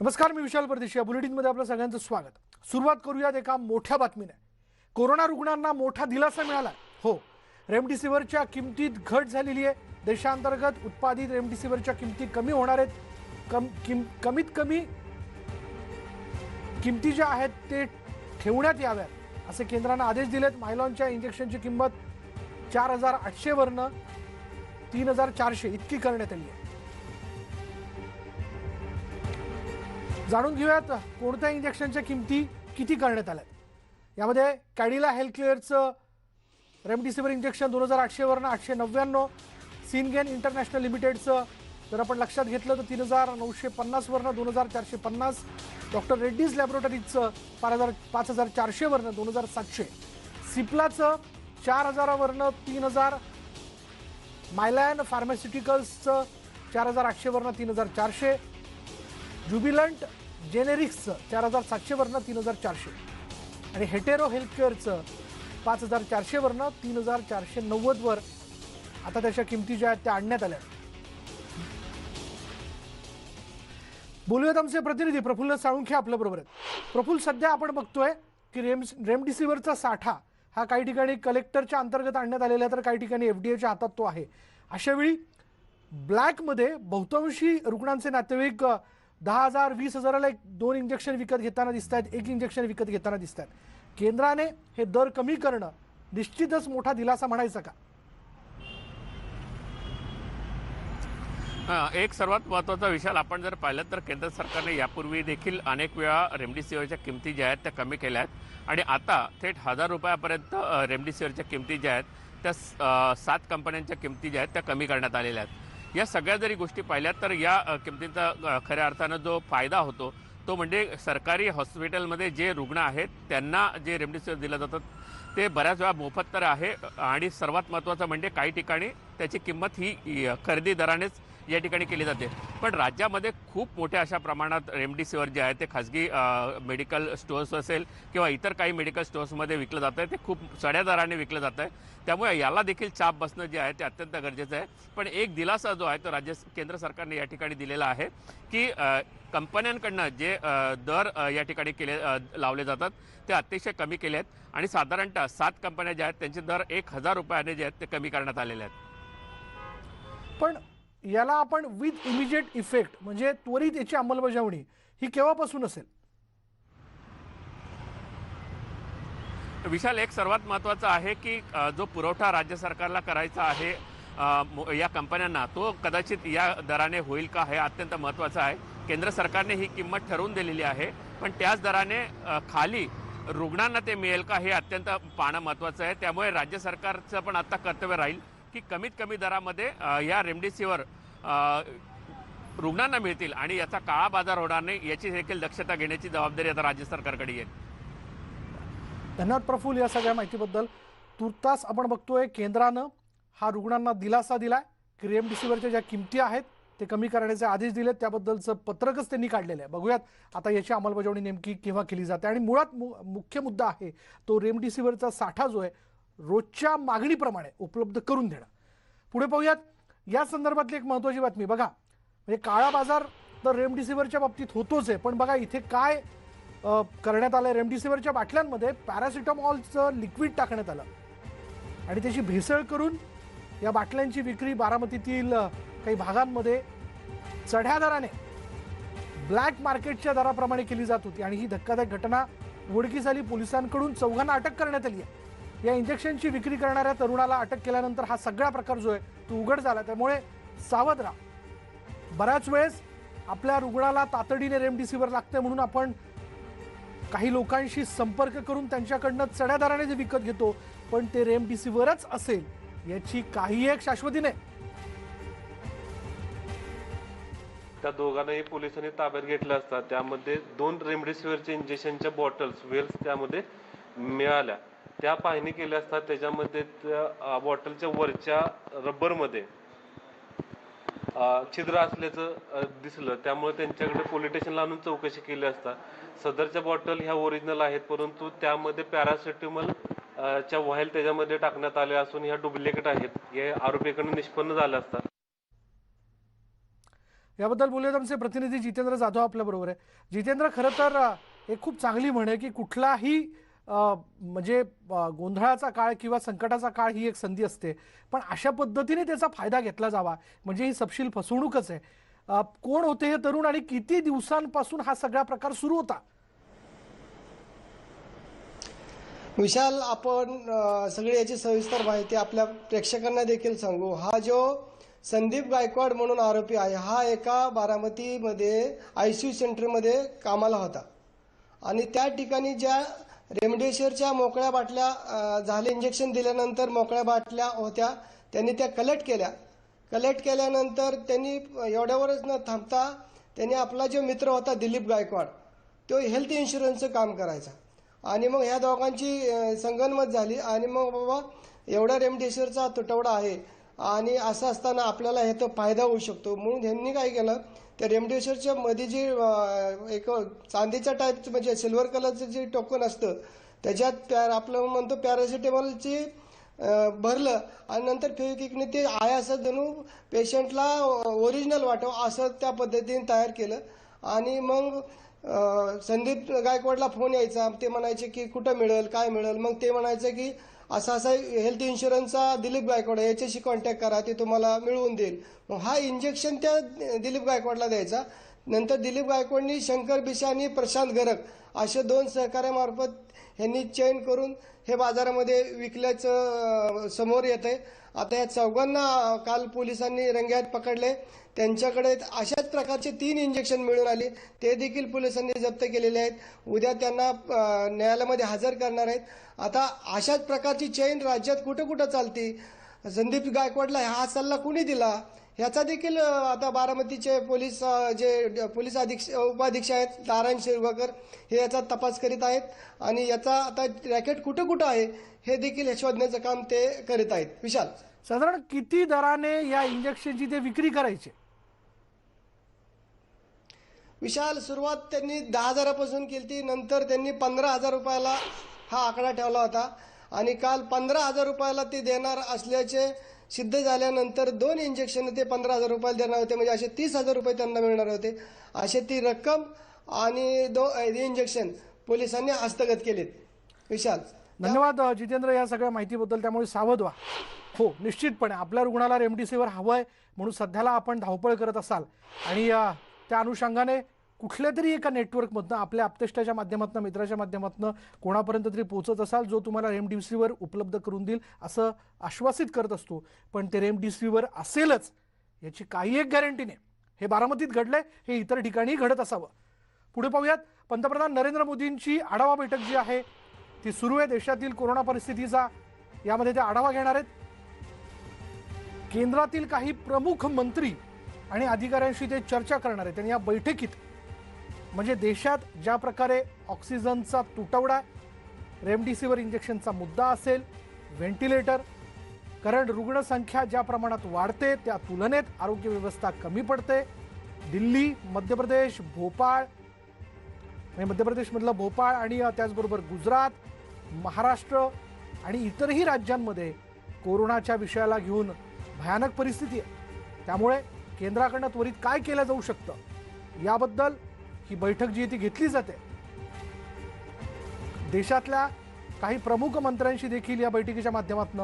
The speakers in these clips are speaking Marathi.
नमस्कार, मी विशाल परदेशी. या बुलेटिनमध्ये आपलं सगळ्यांचं स्वागत. सुरुवात करूयात एका मोठ्या बातमीने. कोरोना रुग्णांना मोठा दिलासा मिळाला. हो, रेमडेसिवीरच्या किमतीत घट झालेली आहे. देशांतर्गत उत्पादित रेमडेसिवीरच्या किमती कमी होणार आहेत. कमीत कमी किमती ज्या आहेत ते ठेवण्यात याव्यात असे केंद्राने आदेश दिलेत. मायलॉनच्या इंजेक्शनची किंमत 4,800 वरनं 3,400 इतकी करण्यात आली आहे. जाणून घेऊयात कोणत्या इंजेक्शनच्या किमती किती करण्यात आल्या. यामध्ये कॅडिला हेल्थकेअरचं रेमडेसिवीर इंजेक्शन 2,800 वरनं 899. सिनगेन इंटरनॅशनल लिमिटेडचं जर आपण लक्षात घेतलं तर 3,950 वरनं 2,450. डॉक्टर रेड्डीज लॅबोरेटरीजचं 5,400 वरनं 2,700. सिप्लाचं 4,000 वरनं 3,000. मायलॅन फार्मास्युटिकल्सचं 4,800 वरनं 3,400. ज्युबिलंट जेनेरिक्सचं 4,700 वरनं 3,400 आणि हेटेरो हेल्थकेअरचं 5,400 वरनं 3,490 वर आता त्याच्या किमती ज्या आहेत त्या आणण्यात आल्या. बोलूयात आमचे प्रतिनिधी प्रफुल्ल साळुंखे आपल्याबरोबर आहेत. प्रफुल्ल, सध्या आपण बघतोय की रेमडेसिवीरचा साठा हा काही ठिकाणी कलेक्टरच्या अंतर्गत आणण्यात आलेला आहे, तर काही ठिकाणी एफडीएच्या हातात तो आहे. अशावेळी ब्लॅकमध्ये बहुतांशी रुग्णांचे नातेवाईक 10,000 20,000ला 2 इंजेक्शन विकत घेताना दिसत आहेत, 1 इंजेक्शन विकत घेताना दिसत आहेत. केंद्राने हे दर कमी करणं निश्चितच मोठा दिलासा म्हणायचा का? एक सर्वात महत्त्वाचा विषय आपण जर पाहिलं तर केंद्र सरकारने यापूर्वी देखील अनेक वेळा रेमडेसिवीरच्या किमती ज्या आहेत त्या कमी केल्या आहेत आणि आता थेट 1,000 रुपयापर्यंत रेमडेसिवीरच्या किमती ज्या आहेत त्या 7 कंपन्यांच्या किमती ज्या आहेत त्या कमी करण्यात आलेल्या आहेत. या सगळ्या जरी गोष्टी पाहिल्यात तर या किमतींचा खऱ्या अर्थानं जो फायदा होतो तो म्हणजे सरकारी हॉस्पिटलमध्ये जे रुग्ण आहेत त्यांना जे रेमडेसिवीर दिलं जातं ते बऱ्याच वेळा मोफत तर आहे आणि सर्वात महत्त्वाचं म्हणजे काही ठिकाणी त्याची किंमत ही खरेदी दरानेच या ठिकाणी केली जाते. पण राज्यामध्ये खूप मोठ्या अशा प्रमाणात रेमडेसिवीर जे आहे ते खाजगी मेडिकल स्टोअर्स असेल किंवा इतर काही मेडिकल स्टोअर्समध्ये विकलं जातं आहे, ते खूप चढ्या दराने विकलं जातं आहे. त्यामुळे याला देखील चाप बसणं जे आहे ते अत्यंत गरजेचं आहे. पण एक दिलासा जो आहे तो केंद्र सरकारने या ठिकाणी दिलेला आहे की कंपन्यांकडनं जे दर या ठिकाणी लावले जातात ते अतिशय कमी केले आहेत आणि साधारणतः 7 कंपन्या ज्या आहेत त्यांचे दर 1,000 रुपयाने जे आहेत ते कमी करण्यात आलेले आहेत. पण याला आपण विथ इमिजिएट इफेक्ट म्हणजे त्वरित याची अंमलबजावणी ही केव्हापासून असेल? विशाल, एक सर्वात महत्त्वाचं आहे की जो पुरवठा राज्य सरकारला करायचा आहे या कंपन्यांना तो कदाचित या दराने होईल का हे अत्यंत महत्त्वाचं आहे. केंद्र सरकारने ही किंमत ठरवून दिलेली आहे, पण त्याच दराने खाली रुग्णांना ते मिळेल का हे अत्यंत पाहणं महत्त्वाचं आहे. त्यामुळे राज्य सरकारचं पण आता कर्तव्य राहील की कमीत कमी दरामध्ये या रेमडेसिवीर रुग्णांना मिळतील आणि याचा काळा बाजार होणार नाही याची देखील दक्षता घेण्याची जबाबदारी आता राज्य सरकारकडे येईल. धन्यवाद प्रफुल्ल या सगळ्या माहितीबद्दल. तुर्तास आपण बघतोय केंद्रानं हा रुग्णांना दिलासा दिलाय की रेमडेसिवीरच्या ज्या किमती आहेत ते कमी करण्याचे आदेश दिलेत, त्याबद्दलचं पत्रकच त्यांनी काढलेलं आहे. बघूयात आता याची अंमलबजावणी नेमकी केव्हा केली जाते. आणि मुळात मुख्य मुद्दा आहे तो रेमडेसिवीरचा साठा जो आहे रोजच्या मागणीप्रमाणे उपलब्ध करून देणं. पुढे पाहूयात या संदर्भातली एक महत्त्वाची बातमी. बघा, म्हणजे काळा बाजार तर रेमडेसिवीरच्या बाबतीत होतोच आहे, पण बघा इथे काय करण्यात आलं. रेमडेसिवीरच्या बाटल्यांमध्ये पॅरासिटामॉलचं लिक्विड टाकण्यात आलं आणि त्याची भेसळ करून या बाटल्यांची विक्री बारामतीतील काही भागांमध्ये चढ्या दराने ब्लॅक मार्केटच्या दराप्रमाणे केली जात होती आणि ही धक्कादायक घटना उघडकीस आली. पोलिसांकडून 4 अटक करण्यात आली आहे. या इंजेक्शनची विक्री करणाऱ्या तरुणाला अटक केल्यानंतर हा सगळा प्रकार जो आहे तो उघड झाला. त्यामुळे सावध राहा. बऱ्याच वेळेस आपल्या रुग्णाला तातडीने रेमडेसिवीर लागते म्हणून आपण काही लोकांशी संपर्क करून त्यांच्याकडनं चढ्या दराने जे विकत घेतो, पण ते रेमडेसिवीरच असेल याची काही एक शाश्वती नाही. त्या दोघांनाही पोलिसांनी ताब्यात घेतलं असता त्यामध्ये 2 रेमडेसिवीरच्या इंजेक्शनच्या बॉटल्स वेल्स त्यामध्ये मिळाल्या. त्या पाहणी केल्या असतात. त्याच्यामध्ये त्या बॉटलच्या वरच्या रबरमध्ये छिद्र असल्याचं दिसलं. त्यामुळे त्यांच्याकडे पोलीस स्टेशनला आणून चौकशी केली असता सदरच्या बॉटल ह्या ओरिजिनल आहेत, परंतु त्यामध्ये पॅरासिटामॉल च्या व्हाईल त्याच्यामध्ये टाकण्यात आले असून ह्या डुप्लिकेट आहेत हे आरोपीकडून निष्पन्न झालं असतात. याबद्दल बोलूयात. आमचे प्रतिनिधी जितेंद्र जाधव आपल्या बरोबर आहे. जितेंद्र, खरं तर एक खूप चांगली म्हण आहे की कुठलाही म्हणजे गोंधळाचा काळ किंवा संकटाचा काळ ही एक संधी असते, पण अशा पद्धतीने त्याचा फायदा घेतला जावा म्हणजे ही सपशील फसवणूकच आहे. कोण होते हे तरुण आणि किती दिवसांपासून हा सगळा प्रकार सुरू होता? विशाल, आपण सगळी याची सविस्तर माहिती आपल्या प्रेक्षकांना देखील सांगू. हा जो संदीप गायकवाड म्हणून आरोपी आहे, हा एका बारामतीमध्ये ICU सेंटरमध्ये कामाला होता आणि त्या ठिकाणी ज्या रेमडेसिवीरच्या मोकळ्या बाटल्या झाले इंजेक्शन दिल्यानंतर मोकळ्या बाटल्या होत्या, त्यांनी त्या कलेक्ट केल्यानंतर त्यांनी एवढ्यावरच न थांबता त्यांनी आपला जो मित्र होता दिलीप गायकवाड, तो हेल्थ इन्शुरन्सचं काम करायचा आणि मग ह्या दोघांची संगनमत झाली आणि मग बाबा एवढा रेमडेसिवीरचा तुटवडा आहे आणि असं असताना आपल्याला ह्याचा फायदा होऊ शकतो म्हणून ह्यांनी काय केलं, त्या रेमडेसिवीरच्या मध्ये जी एक चांदीच्या टाईपचं म्हणजे सिल्वर कलरचं जे टोकन असतं त्याच्यात आपलं म्हणतो पॅरासिटेमॉलची भरलं आणि नंतर फेविक्विकने ते आहे असं जणू पेशंटला ओरिजिनल वाटावं असं त्या पद्धतीने तयार केलं आणि मग संदीप गायकवाडला फोन यायचा. ते म्हणायचे की कुठं मिळेल, काय मिळेल. मग ते म्हणायचं की असा हेल्थ इन्शुरन्सचा दिलीप गायकवाड याच्याशी कॉन्टॅक्ट करा, ते तुम्हाला मिळवून देईल. मग हा इंजेक्शन त्या दिलीप गायकवाडला द्यायचा. नंतर दिलीप गायकवाडनी शंकर बिशा आणि प्रशांत गरग असे 2 सहकार्यामार्फत ह्यांनी चैन करून हे बाजारामध्ये विकल्याचं समोर येत आहे. आता या चौघांना काल पोलिसांनी रंगेहात पकडले. त्यांच्याकडे अशाच प्रकारचे 3 इंजेक्शन मिळून आले, ते देखील पोलिसांनी जप्त केलेले आहेत. उद्या त्यांना न्यायालयामध्ये हजर करणार आहेत. आता अशाच प्रकारची चैन राज्यात कुठं कुठं चालती, संदीप गायकवाडला हा सल्ला कुणी दिला ह्याचा देखील आता बारामतीचे पोलीस जे पोलीस उपाधीक्षक आहेत नारायण शिरवाकर हे याचा तपास करीत आहेत आणि याचा आता रॅकेट कुठं कुठं आहे हे देखील शोधण्याचं काम ते करीत आहेत. विशाल, साधारण किती दराने या इंजेक्शनची ते विक्री करायचे? विशाल, सुरुवात त्यांनी 10,000पासून केली, नंतर त्यांनी 15,000 रुपयाला हा आकडा ठेवला होता आणि काल 15,000 रुपयाला ते देणार असल्याचे सिद्ध झाल्यानंतर 2 इंजेक्शन ते 15,000 रुपयाला देणार होते, म्हणजे असे 30,000 रुपये त्यांना मिळणार होते. असे ती रक्कम आणि 2 इंजेक्शन पोलिसांनी हस्तगत केलेत. विशाल, धन्यवाद जितेंद्र या सगळ्या माहितीबद्दल. त्यामुळे सावध व्हा. हो, निश्चितपणे आपल्या रुग्णाला रेमडेसिवीर हवंय म्हणून सध्याला आपण धावपळ करत असाल आणि त्या अनुषंगाने कुठल्या तरी एका नेटवर्कमधनं आपल्या आप्तेष्टाच्या माध्यमातून, मित्राच्या माध्यमातून कोणापर्यंत तरी पोहोचत असाल जो तुम्हाला रेमडेसिवीर उपलब्ध करून देईल असं आश्वासित करत असतो. पण ते रेमडेसिवीर असेलच याची काही एक गॅरंटी नाही. हे बारामतीत घडलंय, हे इतर ठिकाणी घडत असावं. पुढे पाहूयात. पंतप्रधान नरेंद्र मोदींची आढावा बैठक जी आहे ती सुरू आहे. देशातील कोरोना परिस्थितीचा यामध्ये ते आढावा घेणार आहेत. केंद्रातील काही प्रमुख मंत्री आणि अधिकाऱ्यांशी ते चर्चा करणार आहेत. आणि या बैठकीत म्हणजे देशात ज्या प्रकारे ऑक्सिजनचा तुटवडा, रेमडेसिवीर इंजेक्शनचा मुद्दा असेल, व्हेंटिलेटर, कारण रुग्णसंख्या ज्या प्रमाणात वाढते त्या तुलनेत आरोग्य व्यवस्था कमी पडते. दिल्ली, मध्यप्रदेश, भोपाळ, मध्य प्रदेशमधलं भोपाळ आणि त्याचबरोबर गुजरात, महाराष्ट्र आणि इतरही राज्यांमध्ये कोरोनाच्या विषयाला घेऊन भयानक परिस्थिती आहे. त्यामुळे केंद्राकडनं त्वरित काय केलं जाऊ शकतं याबद्दल ही बैठक जी ती घेतली जाते. देशातल्या काही प्रमुख मंत्र्यांशी देखील या बैठकीच्या माध्यमातून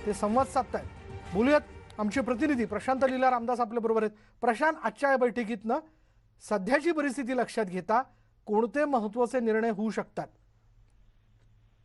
ते संवाद साधतायत. बोलूयात. आमचे प्रतिनिधी प्रशांत लीला रामदास आपल्या बरोबर आहेत. प्रशांत, आजच्या या बैठकीतनं सध्याची परिस्थिती लक्षात घेता कोणते महत्त्वाचे निर्णय होऊ शकतात?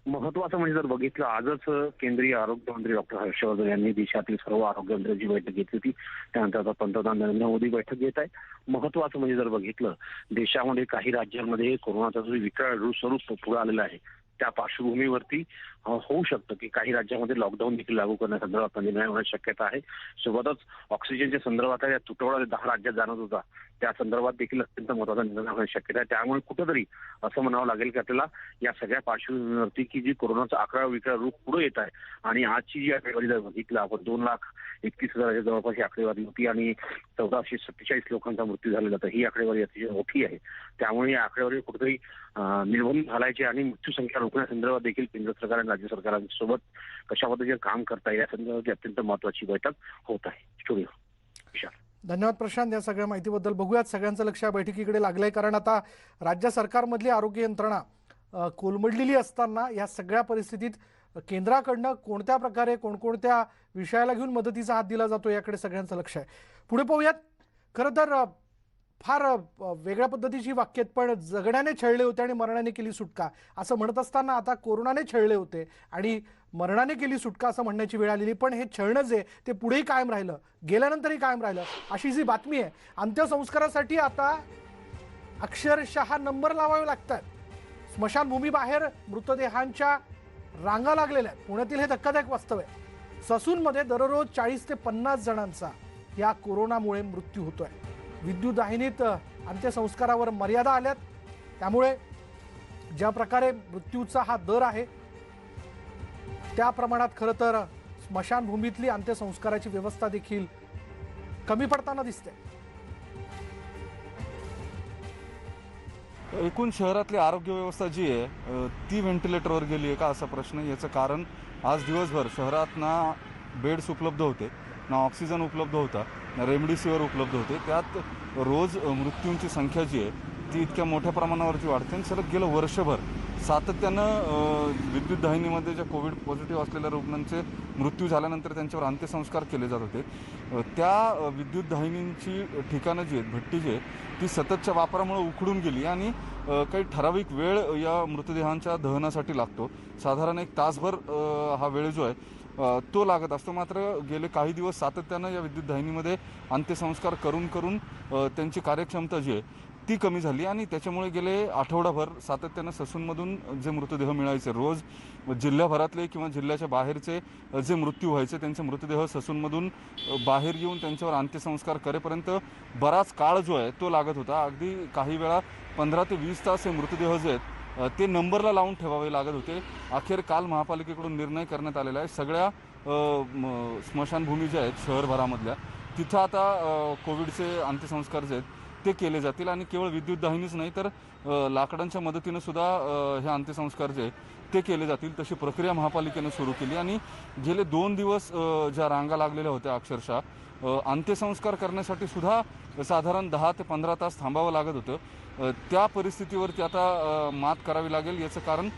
महत्वाचं म्हणजे जर बघितलं, आजच केंद्रीय आरोग्य मंत्री डॉक्टर हर्षवर्धन यांनी देशातील सर्व आरोग्य मंत्र्यांची बैठक घेतली होती. त्यानंतर आता पंतप्रधान नरेंद्र मोदी बैठक घेत आहेत. महत्वाचं म्हणजे जर बघितलं, देशामध्ये काही राज्यांमध्ये कोरोनाचा जो विकराळ स्वरूप पुढे आलेला आहे त्या पार्श्वभूमीवरती होऊ शकतं की काही राज्यामध्ये लॉकडाऊन देखील लागू करण्यासंदर्भात निर्णय होण्याची शक्यता आहे. सोबतच ऑक्सिजनच्या संदर्भात या तुटवडा 10 राज्यात जाणवत होता त्या संदर्भात देखील अत्यंत महत्वाचा निर्णय होण्याची शक्यता आहे. त्यामुळे कुठेतरी असं म्हणावं लागेल की आपल्याला या सगळ्या पार्श्वभूमीवरती की जी कोरोनाचा आकडा विकराळ रूप पुढे येत आहे आणि आजची जी आकडेवारी जर बघितलं आपण 2,31,000 जवळपास ही आकडेवारी होती आणि 1447 लोकांचा मृत्यू झालेला होता. ही आकडेवारी अतिशय मोठी आहे. त्यामुळे या आकडेवारी कुठेतरी निर्बंध घालायचे आणि मृत्यूसंख्या रोखण्यासंदर्भात देखील केंद्र सरकार आणि राज्य सरकारांसोबत कशा पद्धतीने काम करता येईल या संदर्भात अत्यंत महत्वाची बैठक होत आहे. स्टुडिओ विशाल. धन्यवाद प्रशांत या सगळ्या माहितीबद्दल. बघूयात, सगळ्यांचं लक्ष या बैठकीकडे लागलंय, कारण आता राज्य सरकारमधली आरोग्य यंत्रणा कोलमडलेली असताना या सगळ्या परिस्थितीत केंद्राकडनं कोणत्या प्रकारे कोणकोणत्या विषयाला घेऊन मदतीचा हात दिला जातो याकडे सगळ्यांचं लक्ष आहे. पुढे पाहूयात. खरं तर फार वेगळ्या पद्धतीची वाक्य आहेत, पण जगण्याने छळले होते आणि मरणाने केली सुटका असं म्हणत असताना आता कोरोनाने छळले होते आणि मरणाने केली सुटका असं म्हणण्याची वेळ आलेली. पण हे छळणं जे ते पुढेही कायम राहिलं, गेल्यानंतरही कायम राहिलं, अशी जी बातमी आहे. अंत्यसंस्कारासाठी आता अक्षरशः नंबर लावावे लागतात. स्मशानभूमीबाहेर मृतदेहांच्या रांगा लागलेल्या आहेत. पुण्यातील हे धक्कादायक वास्तव आहे. ससूनमध्ये दररोज 40 ते 50 जणांचा या कोरोनामुळे मृत्यू होतोय. विद्युत वाहिनीत अंत्यसंस्कारावर मर्यादा आल्यात, त्यामुळे ज्या प्रकारे मृत्यूचा हा दर आहे त्या प्रमाणात खरं तर स्मशानभूमीतली अंत्यसंस्काराची व्यवस्था देखील कमी पडताना दिसते. एकूण शहरातली आरोग्य व्यवस्था जी आहे ती व्हेंटिलेटरवर गेली आहे का असा प्रश्न. याचं कारण आज दिवसभर शहरात ना बेड्स उपलब्ध होते, ना ऑक्सिजन उपलब्ध होता, ना रेमडेसिवीर उपलब्ध होते. त्यात रोज मृत्यूंची संख्या जी आहे ती इतक्या मोठ्या प्रमाणावरती वाढते. आणि सलग गेलं वर्षभर सातत्यानं विद्युत दाहिनीमध्ये ज्या कोविड पॉझिटिव्ह असलेल्या रुग्णांचे मृत्यू झाल्यानंतर त्यांच्यावर अंत्यसंस्कार केले जात होते. त्या विद्युत दाहिनींची ठिकाणं जी आहेत, भट्टी जी आहे ती सततच्या वापरामुळे उखडून गेली आणि काही ठराविक वेळ या मृतदेहांच्या दहनासाठी लागतो. साधारण 1 तासभर हा वेळ जो आहे तो लागत असतो. मात्र गेले काही दिवस सातत्यानं या विद्युत दाहिनीमध्ये अंत्यसंस्कार करून करून त्यांची कार्यक्षमता जी आहे ती कमी झाली आणि त्याच्यामुळे गेले आठवडाभर सातत्यानं ससूनमधून जे मृतदेह मिळायचे, रोज जिल्ह्याभरातले किंवा जिल्ह्याच्या बाहेरचे जे मृत्यू व्हायचे त्यांचे मृतदेह ससूनमधून बाहेर येऊन त्यांच्यावर अंत्यसंस्कार करेपर्यंत बराच काळ जो आहे तो लागत होता. अगदी काही वेळा 15 ते 20 तास हे मृतदेह जे आहेत ते नंबरला लावून ठेवावे लागत होते. अखेर काल महापालिकेकडून निर्णय करण्यात आलेला आहे, सगळ्या स्मशानभूमी ज्या आहेत शहरभरामधल्या तिथं आता कोविडचे अंत्यसंस्कार जे आहेत ते केले जातील. आणि केवळ विद्युत दाहिनीच नाही तर लाकडांच्या मदतीनं सुद्धा हे अंत्यसंस्कार जे ते केले जातील. तशी प्रक्रिया महापालिकेनं सुरू केली आणि गेले 2 दिवस ज्या रांगा लागलेल्या होत्या अक्षरशः अंत्यसंस्कार करण्यासाठी सुद्धा साधारण 10 ते 15 तास थांबावं लागत होतं. त्या परिस्थितीवरती आता मात करावी लागेल. याचं कारण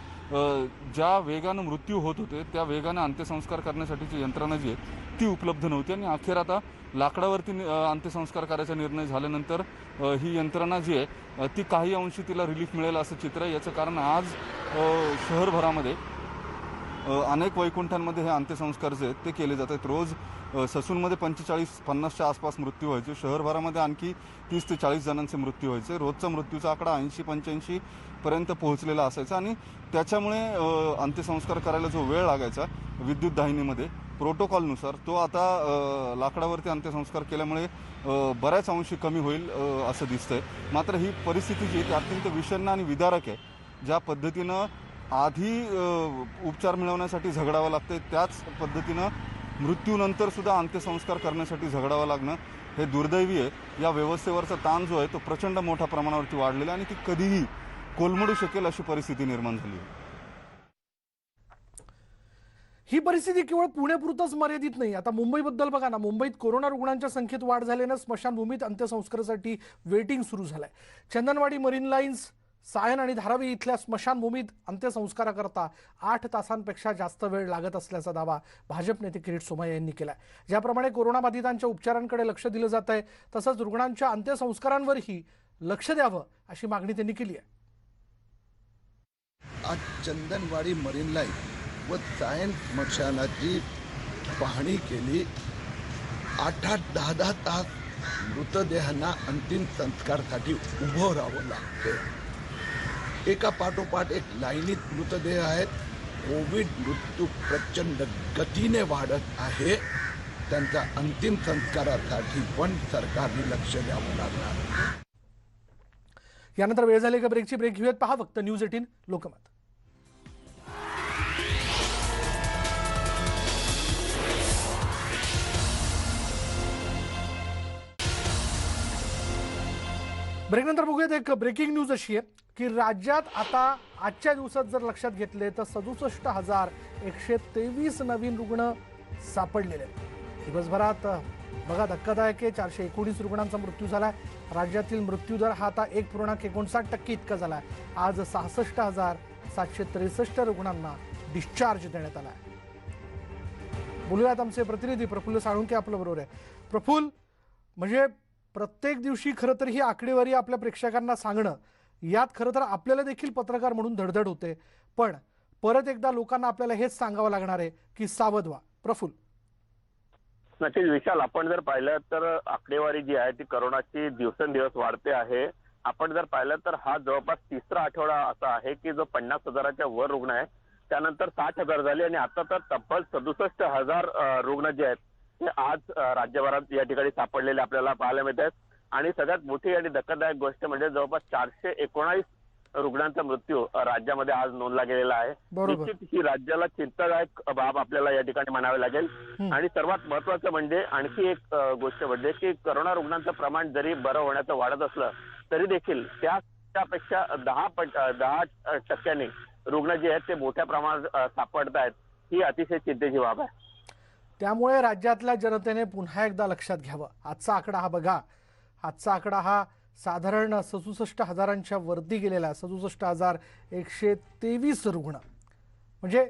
ज्या वेगानं मृत्यू होत होते त्या वेगानं अंत्यसंस्कार करण्यासाठीची यंत्रणा जी आहे ती उपलब्ध नव्हती आणि अखेर आता लाकडावरती अंत्यसंस्कार करायचा निर्णय झाल्यानंतर ही यंत्रणा जी आहे ती काही अंशी तिला रिलीफ मिळेल असं चित्र आहे. याचं कारण आज शहरभरामध्ये अनेक वैकुंठांमध्ये हे अंत्यसंस्कार जे आहेत ते केले जात आहेत. रोज ससूनमध्ये 45-50च्या आसपास मृत्यू व्हायचे. शहरभरामध्ये आणखी 30 ते 40 जणांचे मृत्यू व्हायचे. रोजचा मृत्यूचा आकडा 80-85 पर्यंत पोहोचलेला असायचा आणि त्याच्यामुळे अंत्यसंस्कार करायला जो वेळ लागायचा विद्युत दाहिनीमध्ये प्रोटोकॉलनुसार तो आता लाकडावरती अंत्यसंस्कार केल्यामुळे बऱ्याच अंशी कमी होईल असं दिसतंय. मात्र ही परिस्थिती जी आहे ती अत्यंत विषण्ण आणि विदारक आहे. ज्या पद्धतीनं आधी उपचार मिळवण्यासाठी झगडावं लागतं त्याच पद्धतीनं मृत्यूनंतर सुद्धा अंत्यसंस्कार करण्यासाठी झगडावं लागणं हे दुर्दैवी आहे. या व्यवस्थेवरचा ताण जो आहे तो प्रचंड मोठ्या प्रमाणावरती वाढलेला आहे आणि ती कधीही कोलमडू शकेल अशी परिस्थिती निर्माण झाली आहे. ही परिस्थिती केवळ पुण्यापुरतच मर्यादित नाही. आता मुंबईबद्दल बघा ना, मुंबईत कोरोना रुग्णांच्या संख्येत वाढ झाल्यानं स्मशानभूमीत अंत्यसंस्कारासाठी वेटिंग सुरू झालंय. चंदनवाडी, मरीन लाईन्स, सायन आणि धारावी इथल्या स्मशानभूमीत अंत्यसंस्काराकरता 8 तासांपेक्षा जास्त वेळ लागत असल्याचा दावा भाजप नेते किरीट सोमय्या यांनी केलाय. ज्याप्रमाणे कोरोनाबाधितांच्या उपचारांकडे लक्ष दिलं जात आहे तसंच रुग्णांच्या अंत्यसंस्कारांवरही लक्ष द्यावं अशी मागणी त्यांनी केली आहे. आज चंदनवाडी, मरीन लाईन व सायन स्मशानाची पाहणी केली. 8-8, 10-10 तास मृतदेहांना अंतिम संस्कारसाठी उभं राहावं लागतं. एका पाठोपाठ एक लाईनीत मृतदेह आहेत. कोविड मृत्यू प्रचंड गतीने वाढत आहे. त्यांच्या अंतिम संस्कारासाठी पण सरकारने लक्ष द्यावं लागणार. यानंतर वेळ झाली का ब्रेकची. ब्रेक घेऊयात. पहा फक्त न्यूज 18 लोकमत. ब्रेकनंतर बघूयात एक ब्रेकिंग न्यूज अशी आहे की राज्यात आता आजच्या दिवसात जर लक्षात घेतले तर 67,123 नवीन रुग्ण सापडलेले आहेत. दिवसभरात बघा धक्कादायक आहे, 419 रुग्णांचा मृत्यू झालाय. राज्यातील मृत्यूदर हा आता 1.59% इतका झालाय. आज 66,763 रुग्णांना डिस्चार्ज देण्यात आलाय. बोलूयात आमचे प्रतिनिधी प्रफुल्ल साळुंके आपल्या बरोबर आहे. प्रफुल्ल, म्हणजे प्रत्येक दिवशी खरं तर ही आकडेवारी आपल्या प्रेक्षकांना सांगणं यात खरं तर आपल्याला देखील पत्रकार म्हणून धडधड होते, पण परत एकदा लोकांना आपल्याला हेच सांगावं लागणार आहे की सावध व्हा. प्रफुल्ल. नक्कीच विशाल, आपण जर पाहिलं तर आकडेवारी जी आहे ती करोनाची दिवसेंदिवस वाढते आहे. आपण जर पाहिलं तर हा जवळपास तिसरा आठवडा असा आहे की जो 50,000च्या वर रुग्ण आहे, त्यानंतर 60,000 झाले आणि आता तर तब्बल 67,000 रुग्ण जे आहेत ते आज राज्यभरात या ठिकाणी सापडलेले आपल्याला पाहायला मिळत आहेत. आणि सगळ्यात मोठी आणि धक्कादायक गोष्ट म्हणजे जवळपास 419 रुग्णांचा मृत्यू राज्यामध्ये आज नोंदला गेलेला आहे. निश्चित ही राज्याला चिंतादायक बाब आपल्याला या ठिकाणी म्हणावी लागेल. आणि सर्वात महत्वाचं म्हणजे आणखी एक गोष्ट म्हणजे की करोना रुग्णांचं प्रमाण जरी बरं होण्याचं वाढत असलं तरी देखील त्यापेक्षा 10% रुग्ण जे आहेत ते मोठ्या प्रमाणात सापडत आहेत. ही अतिशय चिंतेची बाब आहे. त्यामुळे राज्यातल्या जनतेने पुन्हा एकदा लक्षात घ्यावं. आजचा आकडा हा बघा, आजचा आकडा हा साधारण 66,000च्या वरती गेलेला आहे. 66,123 रुग्ण. म्हणजे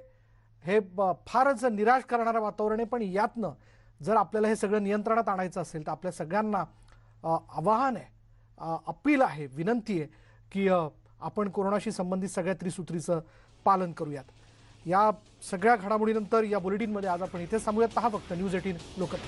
हे फारच निराश करणारं वातावरण आहे. पण यातनं जर आपल्याला हे सगळं नियंत्रणात आणायचं असेल तर आपल्या सगळ्यांना आवाहन आहे, अपील आहे, विनंती आहे की आपण कोरोनाशी संबंधित सगळ्या त्रिसूत्रीचं पालन करूयात. या सगळ्या घडामोडीनंतर या बुलेटिनमध्ये आज आपण इथे थांबूयात. पहा फक्त न्यूज 18 लोकमत.